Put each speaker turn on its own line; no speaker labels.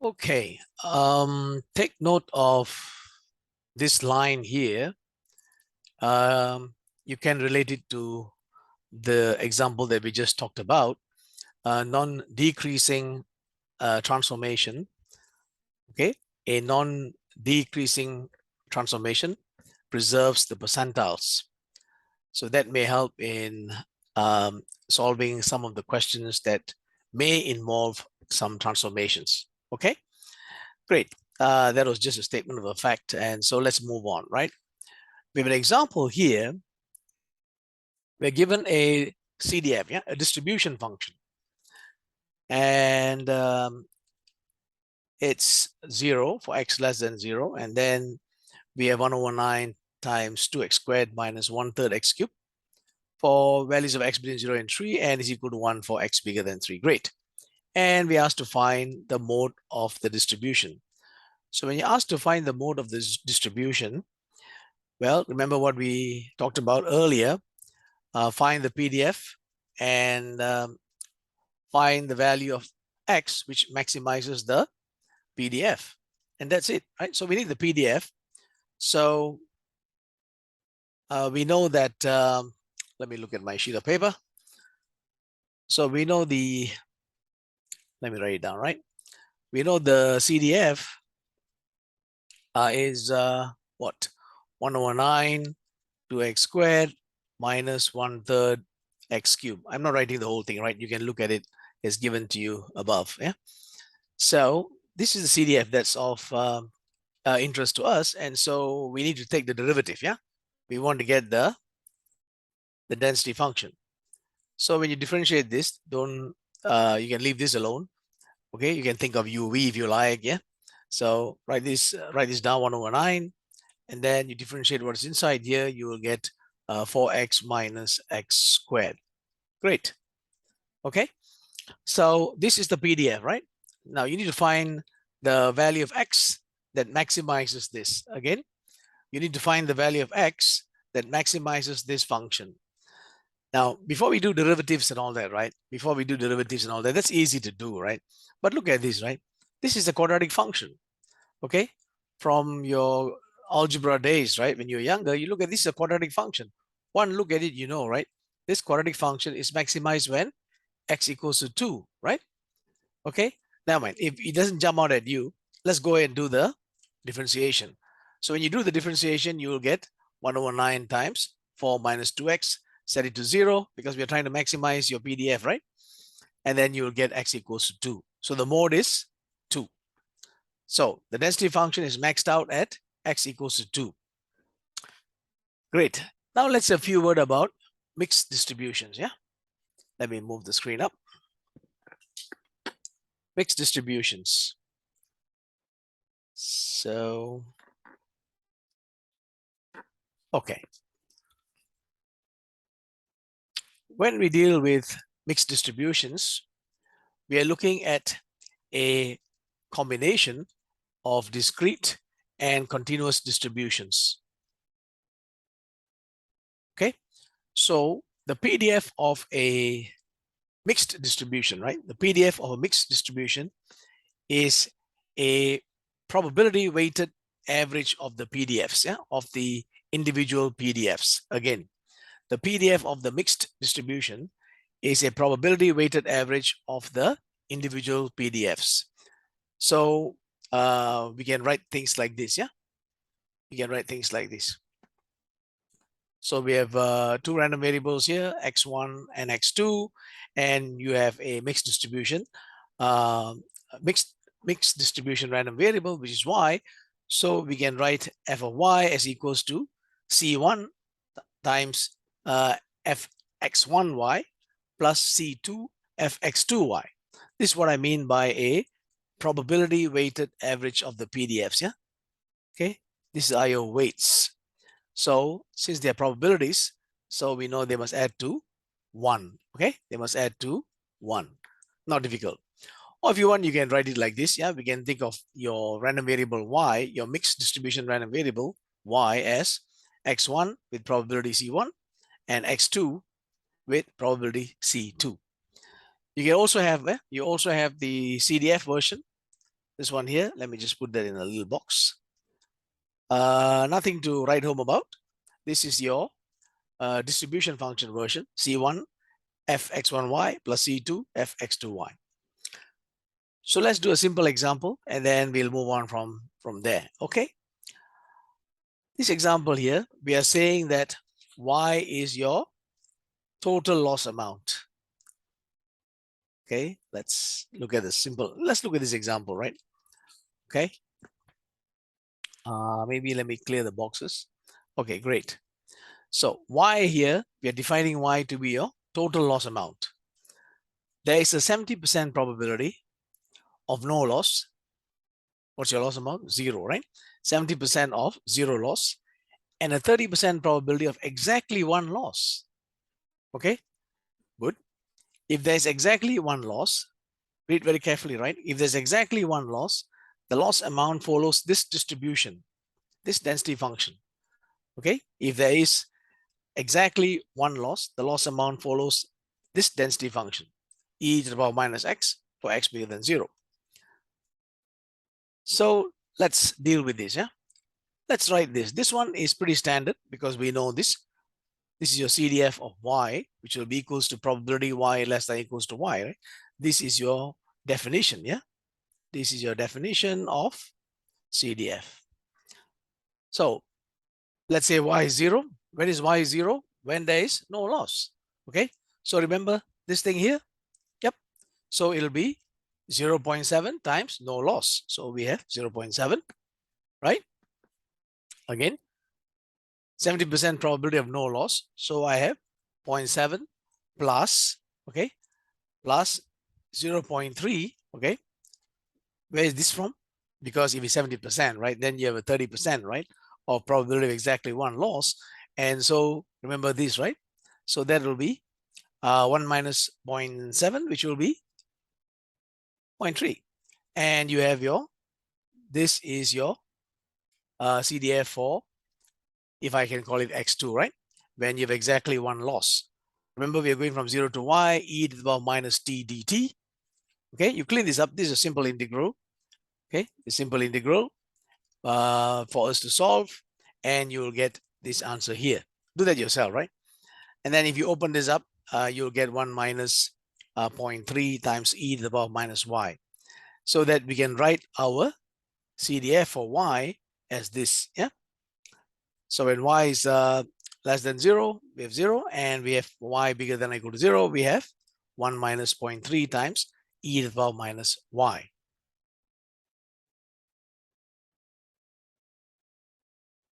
Okay, take note of this line here. You can relate it to the example that we just talked about, non-decreasing transformation. Okay, a non-decreasing transformation preserves the percentiles. So that may help in solving some of the questions that may involve some transformations. Okay, great. That was just a statement of a fact. And so let's move on, right? We have an example here. We're given a CDF, yeah, a distribution function. And it's 0 for x less than 0. And then we have 1/9 times 2x squared minus 1/3 x cubed for values of x between 0 and 3 and is equal to 1 for x bigger than 3. Great. And we asked to find the mode of the distribution. So when you ask to find the mode of this distribution, well, remember what we talked about earlier. Find the PDF and find the value of x, which maximizes the PDF. And that's it, right? So we need the PDF. So we know that, let me look at my sheet of paper. So we know let me write it down, right? We know the CDF is what? 1/9 2x squared minus 1/3 x cubed. I'm not writing the whole thing, right? You can look at it. It's given to you above. Yeah. So this is the CDF that's of interest to us, and so we need to take the derivative. Yeah, we want to get the density function. So when you differentiate this, don't you can leave this alone. Okay, you can think of UV if you like. Yeah. So write this down 1/9, and then you differentiate what's inside here. You will get 4x minus x squared. Great. Okay. So this is the PDF, right? Now you need to find the value of x that maximizes this. Again, you need to find the value of x that maximizes this function. Now, before we do derivatives and all that, right? Before we do derivatives and all that, that's easy to do, right? But look at this, right? This is a quadratic function, okay? From your algebra days, right? When you're younger, you look at this is a quadratic function. One look at it, you know, right? This quadratic function is maximized when x equals to 2, right? Okay, now mind, if it doesn't jump out at you, let's go ahead and do the differentiation. So when you do the differentiation, you will get 1/9 times 4 minus 2x, set it to 0 because we are trying to maximize your PDF, right? And then you will get x equals to 2. So the mode is 2. So the density function is maxed out at x equals to 2. Great. Now let's say a few words about mixed distributions. Yeah. Let me move the screen up. Mixed distributions. So, okay. When we deal with mixed distributions, we are looking at a combination of discrete and continuous distributions. Okay, so the PDF of a mixed distribution, right? The PDF of a mixed distribution is a probability weighted average of the PDFs, yeah, of the individual PDFs. Again, the PDF of the mixed distribution is a probability weighted average of the individual PDFs. So we can write things like this, yeah? We can write things like this. So we have two random variables here, x1 and x2, and you have a mixed distribution, mixed distribution random variable, which is y. So we can write f of y as equals to c1 times fx1y plus c2 fx2y. This is what I mean by a probability weighted average of the PDFs. Yeah. Okay. These are your weights. So since they are probabilities, so we know they must add to 1. Okay. They must add to 1. Not difficult. Or if you want, you can write it like this. Yeah. We can think of your random variable y, your mixed distribution random variable y as x1 with probability c1 and x2 with probability c2. You can also have the CDF version. This one here, let me just put that in a little box. Nothing to write home about. This is your distribution function version, C1 fx1y plus C2 fx2y. So let's do a simple example and then we'll move on from there. Okay. This example here, we are saying that y is your total loss amount. Okay, let's look at this simple. Let's look at this example, right? Okay. Maybe let me clear the boxes. Okay, great. So y here, we are defining y to be your total loss amount. There is a 70% probability of no loss. What's your loss amount? 0, right? 70% of 0 loss and a 30% probability of exactly 1 loss. Okay, good. If there's exactly 1 loss, read very carefully, right? If there's exactly 1 loss, the loss amount follows this distribution, this density function. Okay, if there is exactly 1 loss, the loss amount follows this density function, e to the power minus x for x bigger than 0. So let's deal with this. Yeah, let's write this. This one is pretty standard because we know this. This is your CDF of y, which will be equals to probability y less than equals to y, right? This is your definition. Yeah, this is your definition of CDF. So let's say y is 0. When is y 0? When there is no loss. Okay, so remember this thing here. Yep, so it'll be 0.7 times no loss. So we have 0.7, right? Again, 70% probability of no loss. So I have 0.7 plus, okay, plus 0.3, okay. Where is this from? Because if it's 70%, right, then you have a 30%, right, of probability of exactly 1 loss. And so remember this, right? So that will be 1 minus 0.7, which will be 0.3. And you have your, this is your CDF for, if I can call it x2, right? When you have exactly 1 loss. Remember, we are going from 0 to y, e to the power minus t dt. Okay, you clean this up. This is a simple integral. Okay, a simple integral for us to solve, and you'll get this answer here. Do that yourself, right? And then if you open this up, you'll get 1 minus 0.3 times e to the power minus y. So that we can write our CDF for y as this, yeah? So when y is less than 0, we have 0, and we have y bigger than or equal to 0, we have 1 minus 0.3 times e to the power minus y.